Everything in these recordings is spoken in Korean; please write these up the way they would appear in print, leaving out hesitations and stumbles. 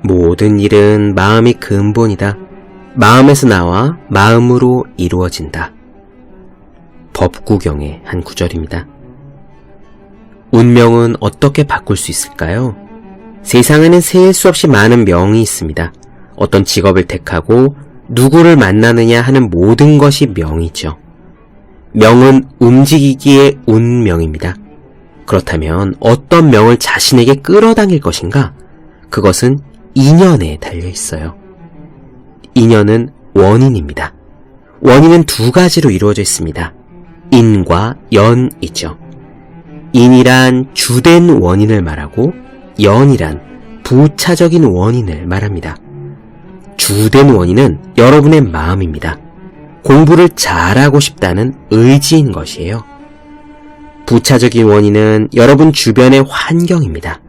모든 일은 마음이 근본이다. 마음에서 나와 마음으로 이루어진다. 법구경의 한 구절입니다. 운명은 어떻게 바꿀 수 있을까요? 세상에는 셀 수 없이 많은 명이 있습니다. 어떤 직업을 택하고 누구를 만나느냐 하는 모든 것이 명이죠. 명은 움직이기의 운명입니다. 그렇다면 어떤 명을 자신에게 끌어당길 것인가? 그것은 인연에 달려 있어요. 인연은 원인입니다. 원인은 두 가지로 이루어져 있습니다. 인과 연이죠. 인이란 주된 원인을 말하고 연이란 부차적인 원인을 말합니다. 주된 원인은 여러분의 마음입니다. 공부를 잘하고 싶다는 의지인 것이에요. 부차적인 원인은 여러분 주변의 환경입니다.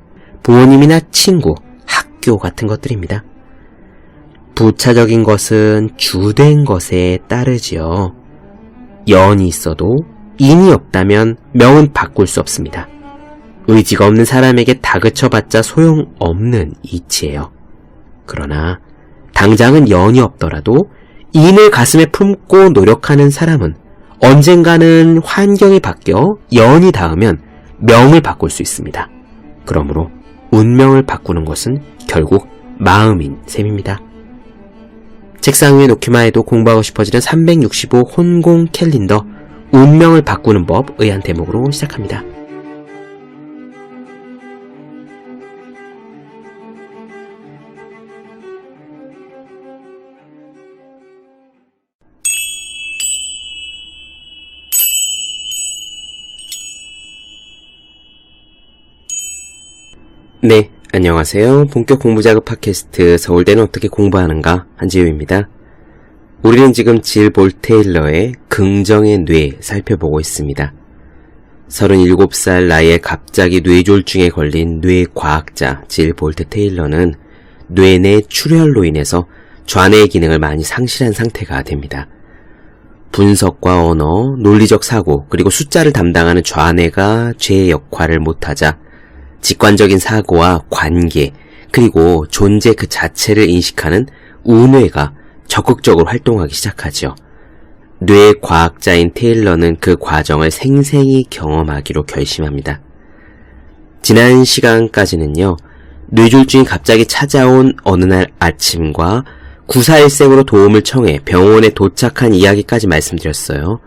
부모님이나 친구, 학교 같은 것들입니다. 부차적인 것은 주된 것에 따르지요. 연이 있어도 인이 없다면 명은 바꿀 수 없습니다. 의지가 없는 사람에게 다그쳐봤자 소용없는 이치예요. 그러나 당장은 연이 없더라도 인을 가슴에 품고 노력하는 사람은 언젠가는 환경이 바뀌어 연이 닿으면 명을 바꿀 수 있습니다. 그러므로 운명을 바꾸는 것은 결국 마음인 셈입니다. 책상 위에 놓기만 해도 공부하고 싶어지는 365 혼공 캘린더 운명을 바꾸는 법의 한 대목으로 시작합니다. 네, 안녕하세요. 본격 공부자극 팟캐스트 서울대는 어떻게 공부하는가 한지우입니다. 우리는 지금 질 볼 테일러의 긍정의 뇌 살펴보고 있습니다. 37살 나이에 갑자기 뇌졸중에 걸린 뇌과학자 질 볼트 테일러는 뇌내 출혈로 인해서 좌뇌의 기능을 많이 상실한 상태가 됩니다. 분석과 언어, 논리적 사고, 그리고 숫자를 담당하는 좌뇌가 죄의 역할을 못하자 직관적인 사고와 관계, 그리고 존재 그 자체를 인식하는 우뇌가 적극적으로 활동하기 시작하죠. 뇌과학자인 테일러는 그 과정을 생생히 경험하기로 결심합니다. 지난 시간까지는요, 뇌졸중이 갑자기 찾아온 어느 날 아침과 구사일생으로 도움을 청해 병원에 도착한 이야기까지 말씀드렸어요.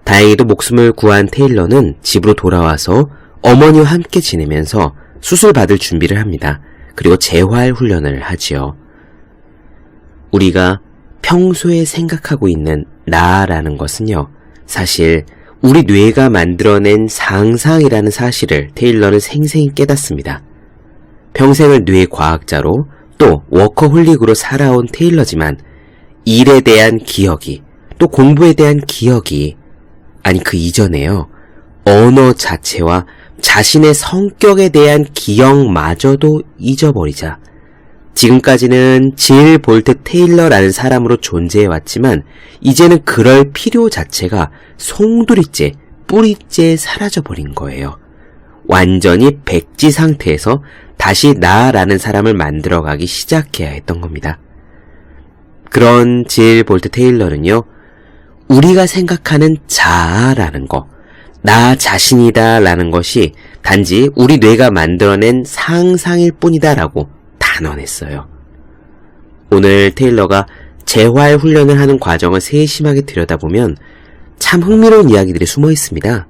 다행히도 목숨을 구한 테일러는 집으로 돌아와서 어머니와 함께 지내면서 수술 받을 준비를 합니다. 그리고 재활 훈련을 하지요. 우리가 평소에 생각하고 있는 나라는 것은요, 사실 우리 뇌가 만들어낸 상상이라는 사실을 테일러는 생생히 깨닫습니다. 평생을 뇌과학자로 또 워커홀릭으로 살아온 테일러지만 일에 대한 기억이, 또 공부에 대한 기억이, 아니 그 이전에요, 언어 자체와 자신의 성격에 대한 기억마저도 잊어버리자 지금까지는 질 볼트 테일러라는 사람으로 존재해왔지만 이제는 그럴 필요 자체가 송두리째, 뿌리째 사라져버린 거예요. 완전히 백지 상태에서 다시 나라는 사람을 만들어가기 시작해야 했던 겁니다. 그런 질 볼트 테일러는요, 우리가 생각하는 자아라는 거, 나 자신이다 라는 것이 단지 우리 뇌가 만들어낸 상상일 뿐이다 라고 단언했어요. 오늘 테일러가 재활 훈련을 하는 과정을 세심하게 들여다보면 참 흥미로운 이야기들이 숨어 있습니다.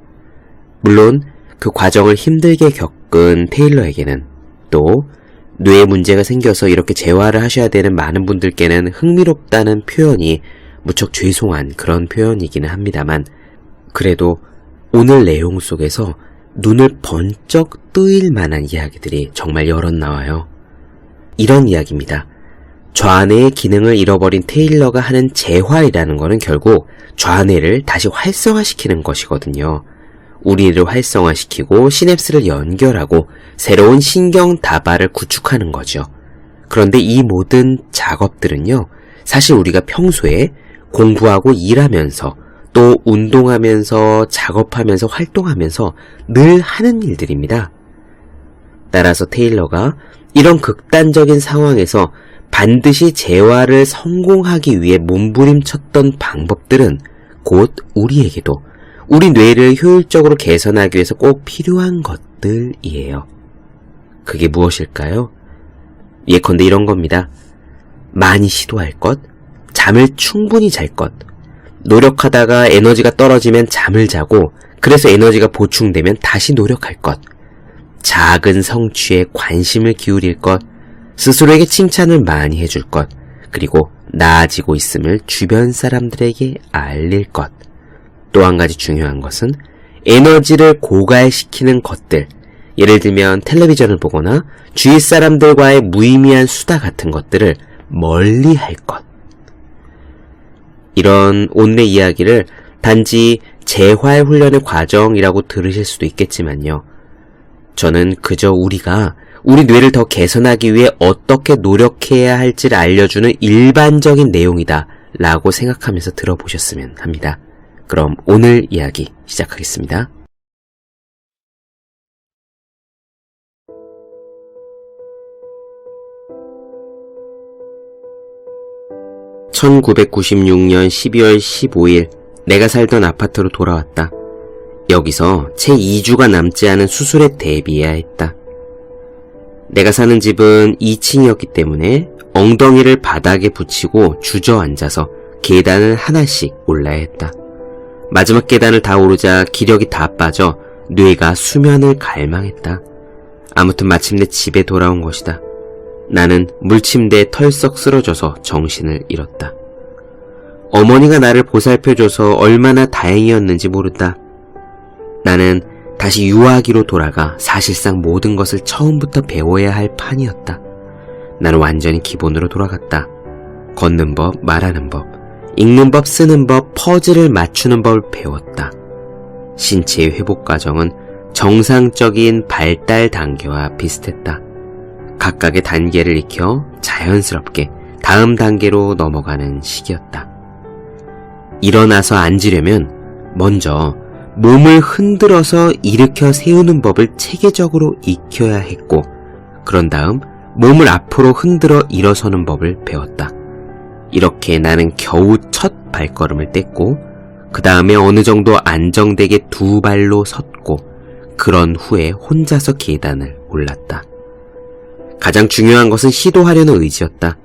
물론 그 과정을 힘들게 겪은 테일러에게는, 또 뇌에 문제가 생겨서 이렇게 재활을 하셔야 되는 많은 분들께는 흥미롭다는 표현이 무척 죄송한 그런 표현이기는 합니다만, 그래도 오늘 내용 속에서 눈을 번쩍 뜨일 만한 이야기들이 정말 여럿 나와요. 이런 이야기입니다. 좌뇌의 기능을 잃어버린 테일러가 하는 재활이라는 것은 결국 좌뇌를 다시 활성화시키는 것이거든요. 우리를 활성화시키고 시냅스를 연결하고 새로운 신경 다발을 구축하는 거죠. 그런데 이 모든 작업들은요, 사실 우리가 평소에 공부하고 일하면서 또 운동하면서 작업하면서 활동하면서 늘 하는 일들입니다. 따라서 테일러가 이런 극단적인 상황에서 반드시 재활을 성공하기 위해 몸부림쳤던 방법들은 곧 우리에게도 우리 뇌를 효율적으로 개선하기 위해서 꼭 필요한 것들이에요. 그게 무엇일까요? 예컨대 이런 겁니다. 많이 시도할 것, 잠을 충분히 잘 것, 노력하다가 에너지가 떨어지면 잠을 자고 그래서 에너지가 보충되면 다시 노력할 것, 작은 성취에 관심을 기울일 것, 스스로에게 칭찬을 많이 해줄 것, 그리고 나아지고 있음을 주변 사람들에게 알릴 것. 또 한 가지 중요한 것은 에너지를 고갈시키는 것들, 예를 들면 텔레비전을 보거나 주위 사람들과의 무의미한 수다 같은 것들을 멀리 할 것. 이런 온뇌 이야기를 단지 재활 훈련의 과정이라고 들으실 수도 있겠지만요. 저는 그저 우리가 우리 뇌를 더 개선하기 위해 어떻게 노력해야 할지를 알려주는 일반적인 내용이다 라고 생각하면서 들어보셨으면 합니다. 그럼 오늘 이야기 시작하겠습니다. 1996년 12월 15일 내가 살던 아파트로 돌아왔다. 여기서 채 2주가 남지 않은 수술에 대비해야 했다. 내가 사는 집은 2층이었기 때문에 엉덩이를 바닥에 붙이고 주저앉아서 계단을 하나씩 올라야 했다. 마지막 계단을 다 오르자 기력이 다 빠져 뇌가 수면을 갈망했다. 아무튼 마침내 집에 돌아온 것이다. 나는 물침대에 털썩 쓰러져서 정신을 잃었다. 어머니가 나를 보살펴줘서 얼마나 다행이었는지 모른다. 나는 다시 유아기로 돌아가 사실상 모든 것을 처음부터 배워야 할 판이었다. 나는 완전히 기본으로 돌아갔다. 걷는 법, 말하는 법, 읽는 법, 쓰는 법, 퍼즐을 맞추는 법을 배웠다. 신체의 회복 과정은 정상적인 발달 단계와 비슷했다. 각각의 단계를 익혀 자연스럽게 다음 단계로 넘어가는 시기였다. 일어나서 앉으려면 먼저 몸을 흔들어서 일으켜 세우는 법을 체계적으로 익혀야 했고, 그런 다음 몸을 앞으로 흔들어 일어서는 법을 배웠다. 이렇게 나는 겨우 첫 발걸음을 뗐고, 그 다음에 어느 정도 안정되게 두 발로 섰고, 그런 후에 혼자서 계단을 올랐다. 가장 중요한 것은 시도하려는 의지였다.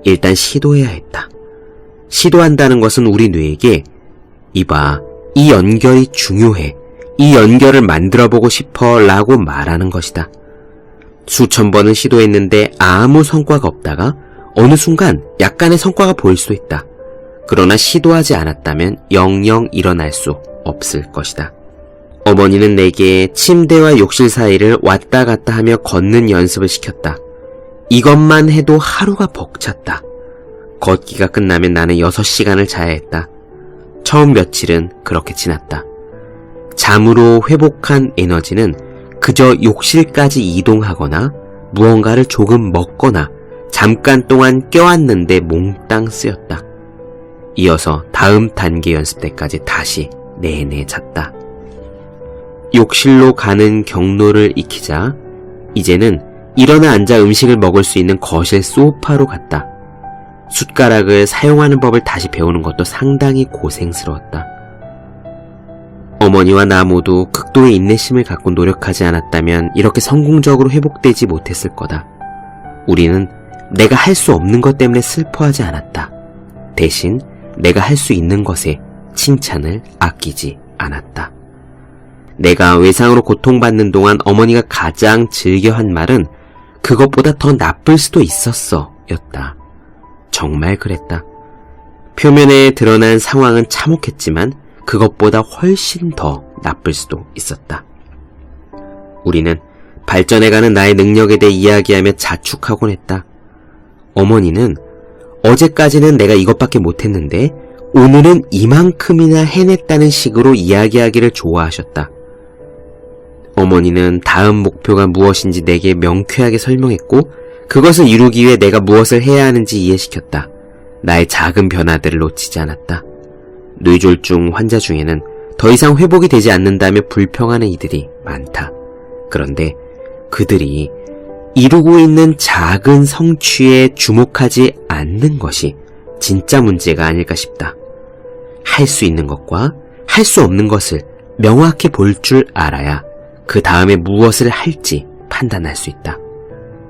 일단 시도해야 했다. 시도한다는 것은 우리 뇌에게 이봐, 이 연결이 중요해, 이 연결을 만들어보고 싶어 라고 말하는 것이다. 수천 번은 시도했는데 아무 성과가 없다가 어느 순간 약간의 성과가 보일 수도 있다. 그러나 시도하지 않았다면 영영 일어날 수 없을 것이다. 어머니는 내게 침대와 욕실 사이를 왔다 갔다 하며 걷는 연습을 시켰다. 이것만 해도 하루가 벅찼다. 걷기가 끝나면 나는 6시간을 자야 했다. 처음 며칠은 그렇게 지났다. 잠으로 회복한 에너지는 그저 욕실까지 이동하거나 무언가를 조금 먹거나 잠깐 동안 껴안는데 몽땅 쓰였다. 이어서 다음 단계 연습 때까지 다시 내내 잤다. 욕실로 가는 경로를 익히자 이제는 일어나 앉아 음식을 먹을 수 있는 거실 소파로 갔다. 숟가락을 사용하는 법을 다시 배우는 것도 상당히 고생스러웠다. 어머니와 나 모두 극도의 인내심을 갖고 노력하지 않았다면 이렇게 성공적으로 회복되지 못했을 거다. 우리는 내가 할 수 없는 것 때문에 슬퍼하지 않았다. 대신 내가 할 수 있는 것에 칭찬을 아끼지 않았다. 내가 외상으로 고통받는 동안 어머니가 가장 즐겨 한 말은 그것보다 더 나쁠 수도 있었어 였다. 정말 그랬다. 표면에 드러난 상황은 참혹했지만 그것보다 훨씬 더 나쁠 수도 있었다. 우리는 발전해가는 나의 능력에 대해 이야기하며 자축하곤 했다. 어머니는 어제까지는 내가 이것밖에 못했는데 오늘은 이만큼이나 해냈다는 식으로 이야기하기를 좋아하셨다. 어머니는 다음 목표가 무엇인지 내게 명쾌하게 설명했고 그것을 이루기 위해 내가 무엇을 해야 하는지 이해시켰다. 나의 작은 변화들을 놓치지 않았다. 뇌졸중 환자 중에는 더 이상 회복이 되지 않는다며 불평하는 이들이 많다. 그런데 그들이 이루고 있는 작은 성취에 주목하지 않는 것이 진짜 문제가 아닐까 싶다. 할 수 있는 것과 할 수 없는 것을 명확히 볼 줄 알아야 그 다음에 무엇을 할지 판단할 수 있다.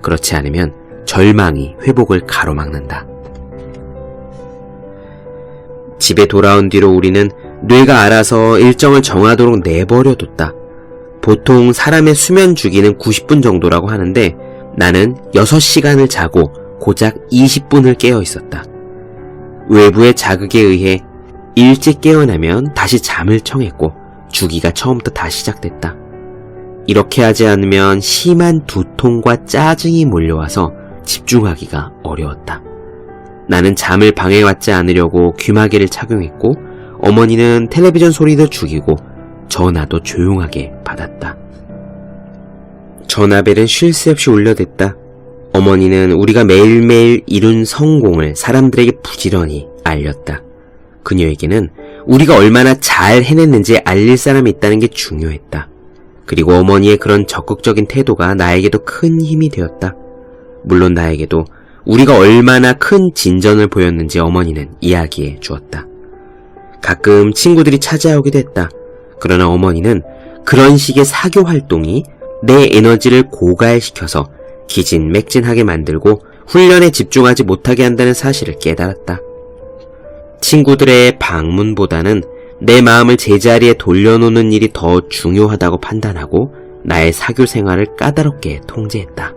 그렇지 않으면 절망이 회복을 가로막는다. 집에 돌아온 뒤로 우리는 뇌가 알아서 일정을 정하도록 내버려뒀다. 보통 사람의 수면 주기는 90분 정도라고 하는데 나는 6시간을 자고 고작 20분을 깨어 있었다. 외부의 자극에 의해 일찍 깨어나면 다시 잠을 청했고 주기가 처음부터 다시 시작됐다. 이렇게 하지 않으면 심한 두통과 짜증이 몰려와서 집중하기가 어려웠다. 나는 잠을 방해받지 않으려고 귀마개를 착용했고 어머니는 텔레비전 소리도 죽이고 전화도 조용하게 받았다. 전화벨은 쉴 새 없이 울려댔다. 어머니는 우리가 매일매일 이룬 성공을 사람들에게 부지런히 알렸다. 그녀에게는 우리가 얼마나 잘 해냈는지 알릴 사람이 있다는 게 중요했다. 그리고 어머니의 그런 적극적인 태도가 나에게도 큰 힘이 되었다. 물론 나에게도 우리가 얼마나 큰 진전을 보였는지 어머니는 이야기해 주었다. 가끔 친구들이 찾아오기도 했다. 그러나 어머니는 그런 식의 사교 활동이 내 에너지를 고갈시켜서 기진맥진하게 만들고 훈련에 집중하지 못하게 한다는 사실을 깨달았다. 친구들의 방문보다는 내 마음을 제자리에 돌려놓는 일이 더 중요하다고 판단하고 나의 사교 생활을 까다롭게 통제했다.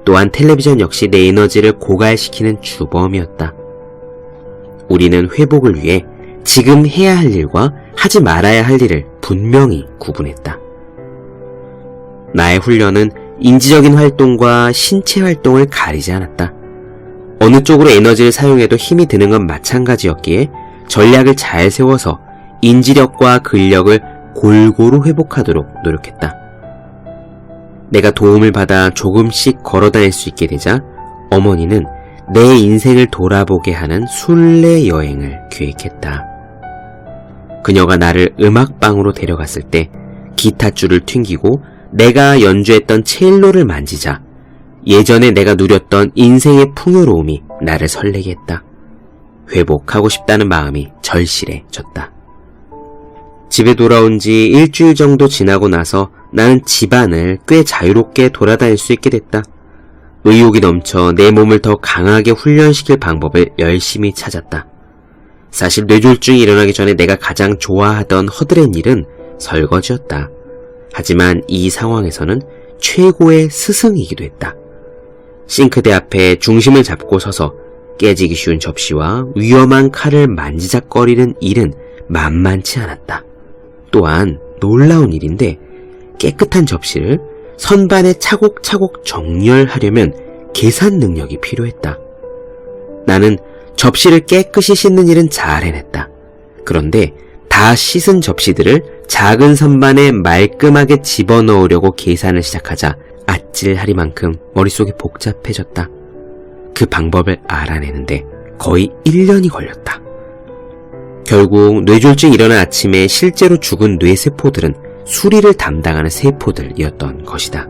또한 텔레비전 역시 내 에너지를 고갈시키는 주범이었다. 우리는 회복을 위해 지금 해야 할 일과 하지 말아야 할 일을 분명히 구분했다. 나의 훈련은 인지적인 활동과 신체 활동을 가리지 않았다. 어느 쪽으로 에너지를 사용해도 힘이 드는 건 마찬가지였기에 전략을 잘 세워서 인지력과 근력을 골고루 회복하도록 노력했다. 내가 도움을 받아 조금씩 걸어다닐 수 있게 되자 어머니는 내 인생을 돌아보게 하는 순례 여행을 계획했다. 그녀가 나를 음악방으로 데려갔을 때 기타줄을 튕기고 내가 연주했던 첼로를 만지자 예전에 내가 누렸던 인생의 풍요로움이 나를 설레게 했다. 회복하고 싶다는 마음이 절실해졌다. 집에 돌아온 지 일주일 정도 지나고 나서 나는 집안을 꽤 자유롭게 돌아다닐 수 있게 됐다. 의욕이 넘쳐 내 몸을 더 강하게 훈련시킬 방법을 열심히 찾았다. 사실 뇌졸중이 일어나기 전에 내가 가장 좋아하던 허드렛 일은 설거지였다. 하지만 이 상황에서는 최고의 스승이기도 했다. 싱크대 앞에 중심을 잡고 서서 깨지기 쉬운 접시와 위험한 칼을 만지작거리는 일은 만만치 않았다. 또한 놀라운 일인데 깨끗한 접시를 선반에 차곡차곡 정렬하려면 계산 능력이 필요했다. 나는 접시를 깨끗이 씻는 일은 잘 해냈다. 그런데 다 씻은 접시들을 작은 선반에 말끔하게 집어넣으려고 계산을 시작하자 아찔하리만큼 머릿속이 복잡해졌다. 그 방법을 알아내는데 거의 1년이 걸렸다. 결국 뇌졸중이 일어난 아침에 실제로 죽은 뇌세포들은 수리를 담당하는 세포들이었던 것이다.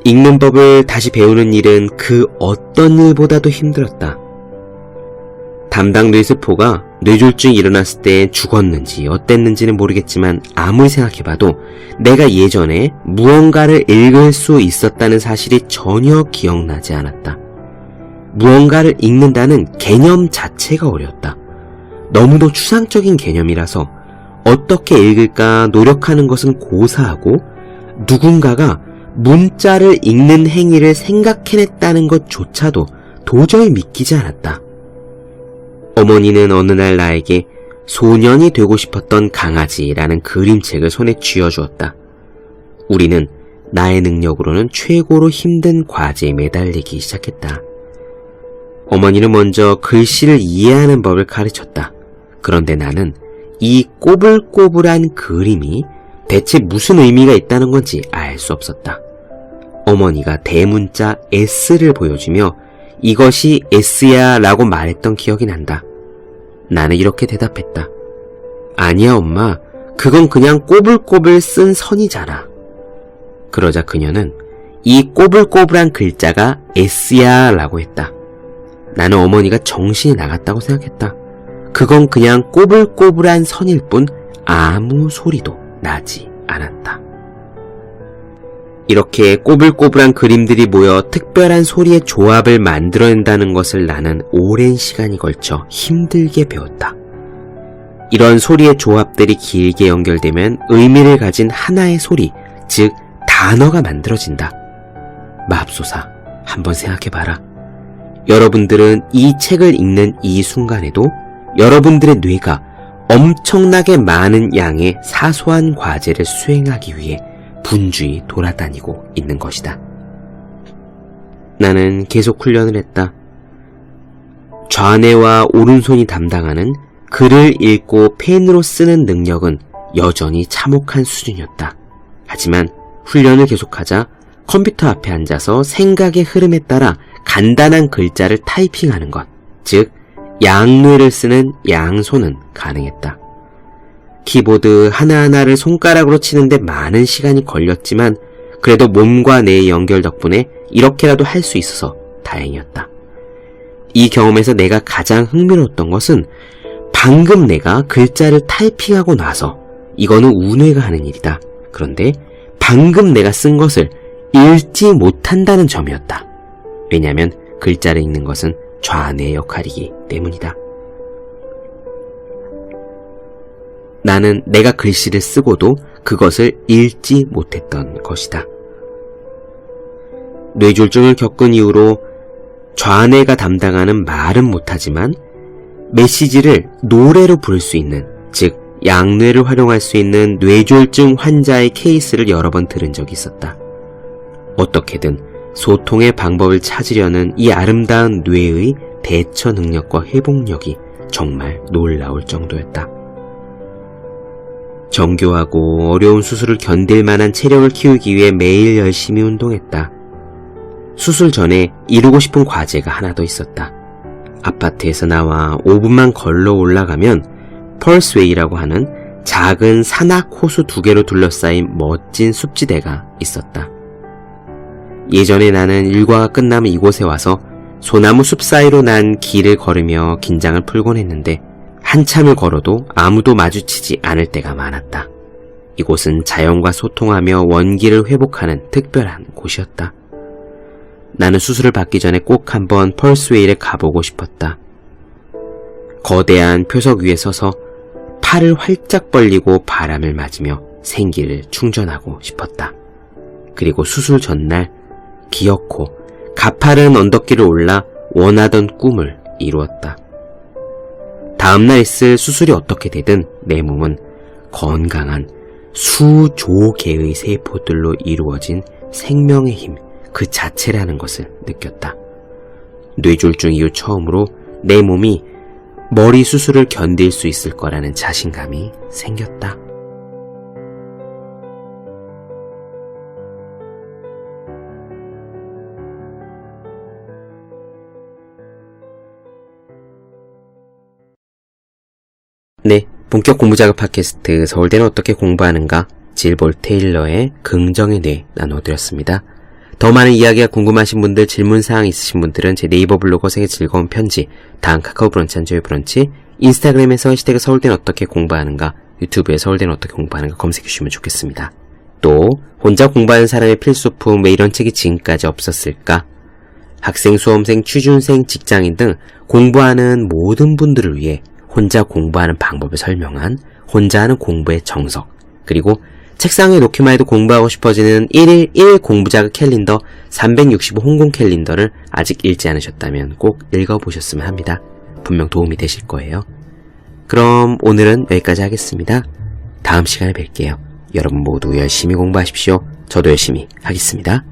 읽는 법을 다시 배우는 일은 그 어떤 일보다도 힘들었다. 담당 뇌세포가 뇌졸중이 일어났을 때 죽었는지 어땠는지는 모르겠지만 아무리 생각해봐도 내가 예전에 무언가를 읽을 수 있었다는 사실이 전혀 기억나지 않았다. 무언가를 읽는다는 개념 자체가 어려웠다. 너무도 추상적인 개념이라서 어떻게 읽을까 노력하는 것은 고사하고 누군가가 문자를 읽는 행위를 생각해냈다는 것조차도 도저히 믿기지 않았다. 어머니는 어느 날 나에게 소년이 되고 싶었던 강아지라는 그림책을 손에 쥐어주었다. 우리는 나의 능력으로는 최고로 힘든 과제에 매달리기 시작했다. 어머니는 먼저 글씨를 이해하는 법을 가르쳤다. 그런데 나는 이 꼬불꼬불한 그림이 대체 무슨 의미가 있다는 건지 알 수 없었다. 어머니가 대문자 S를 보여주며 이것이 S야 라고 말했던 기억이 난다. 나는 이렇게 대답했다. 아니야 엄마, 그건 그냥 꼬불꼬불 쓴 선이잖아. 그러자 그녀는 이 꼬불꼬불한 글자가 S야 라고 했다. 나는 어머니가 정신이 나갔다고 생각했다. 그건 그냥 꼬불꼬불한 선일 뿐 아무 소리도 나지 않았다. 이렇게 꼬불꼬불한 그림들이 모여 특별한 소리의 조합을 만들어낸다는 것을 나는 오랜 시간이 걸쳐 힘들게 배웠다. 이런 소리의 조합들이 길게 연결되면 의미를 가진 하나의 소리, 즉 단어가 만들어진다. 맙소사, 한번 생각해봐라. 여러분들은 이 책을 읽는 이 순간에도 여러분들의 뇌가 엄청나게 많은 양의 사소한 과제를 수행하기 위해 분주히 돌아다니고 있는 것이다. 나는 계속 훈련을 했다. 좌뇌와 오른손이 담당하는 글을 읽고 펜으로 쓰는 능력은 여전히 참혹한 수준이었다. 하지만 훈련을 계속하자 컴퓨터 앞에 앉아서 생각의 흐름에 따라 간단한 글자를 타이핑하는 것, 즉 양뇌를 쓰는 양손은 가능했다. 키보드 하나하나를 손가락으로 치는데 많은 시간이 걸렸지만 그래도 몸과 뇌의 연결 덕분에 이렇게라도 할 수 있어서 다행이었다. 이 경험에서 내가 가장 흥미로웠던 것은 방금 내가 글자를 타이핑하고 나서 이거는 우뇌가 하는 일이다. 그런데 방금 내가 쓴 것을 읽지 못한다는 점이었다. 왜냐하면 글자를 읽는 것은 좌뇌의 역할이기 때문이다. 나는 내가 글씨를 쓰고도 그것을 읽지 못했던 것이다. 뇌졸중을 겪은 이후로 좌뇌가 담당하는 말은 못하지만 메시지를 노래로 부를 수 있는, 즉 양뇌를 활용할 수 있는 뇌졸중 환자의 케이스를 여러 번 들은 적이 있었다. 어떻게든 소통의 방법을 찾으려는 이 아름다운 뇌의 대처 능력과 회복력이 정말 놀라울 정도였다. 정교하고 어려운 수술을 견딜 만한 체력을 키우기 위해 매일 열심히 운동했다. 수술 전에 이루고 싶은 과제가 하나 더 있었다. 아파트에서 나와 5분만 걸러 올라가면 펄스웨이라고 하는 작은 산악 호수 2개로 둘러싸인 멋진 숲지대가 있었다. 예전에 나는 일과가 끝나면 이곳에 와서 소나무 숲 사이로 난 길을 걸으며 긴장을 풀곤 했는데 한참을 걸어도 아무도 마주치지 않을 때가 많았다. 이곳은 자연과 소통하며 원기를 회복하는 특별한 곳이었다. 나는 수술을 받기 전에 꼭 한번 펄스웨이를 가보고 싶었다. 거대한 표석 위에 서서 팔을 활짝 벌리고 바람을 맞으며 생기를 충전하고 싶었다. 그리고 수술 전날 기어코 가파른 언덕길을 올라 원하던 꿈을 이루었다. 다음날 있을 수술이 어떻게 되든 내 몸은 건강한 수조 개의 세포들로 이루어진 생명의 힘 그 자체라는 것을 느꼈다. 뇌졸중 이후 처음으로 내 몸이 머리 수술을 견딜 수 있을 거라는 자신감이 생겼다. 네, 본격 공부작업 팟캐스트 서울대는 어떻게 공부하는가 질볼 테일러의 긍정의 뇌 나눠드렸습니다. 더 많은 이야기가 궁금하신 분들, 질문사항 있으신 분들은 제 네이버 블로그 생의 즐거운 편지, 다음 카카오 브런치 한조의 브런치, 인스타그램에서 해시태그 서울대는 어떻게 공부하는가, 유튜브에 서울대는 어떻게 공부하는가 검색해 주시면 좋겠습니다. 또 혼자 공부하는 사람의 필수품, 왜 이런 책이 지금까지 없었을까? 학생, 수험생, 취준생, 직장인 등 공부하는 모든 분들을 위해 혼자 공부하는 방법을 설명한 혼자 하는 공부의 정석, 그리고 책상에 놓기만 해도 공부하고 싶어지는 1일 1 공부자극 캘린더 365 홍콩 캘린더를 아직 읽지 않으셨다면 꼭 읽어보셨으면 합니다. 분명 도움이 되실 거예요. 그럼 오늘은 여기까지 하겠습니다. 다음 시간에 뵐게요. 여러분 모두 열심히 공부하십시오. 저도 열심히 하겠습니다.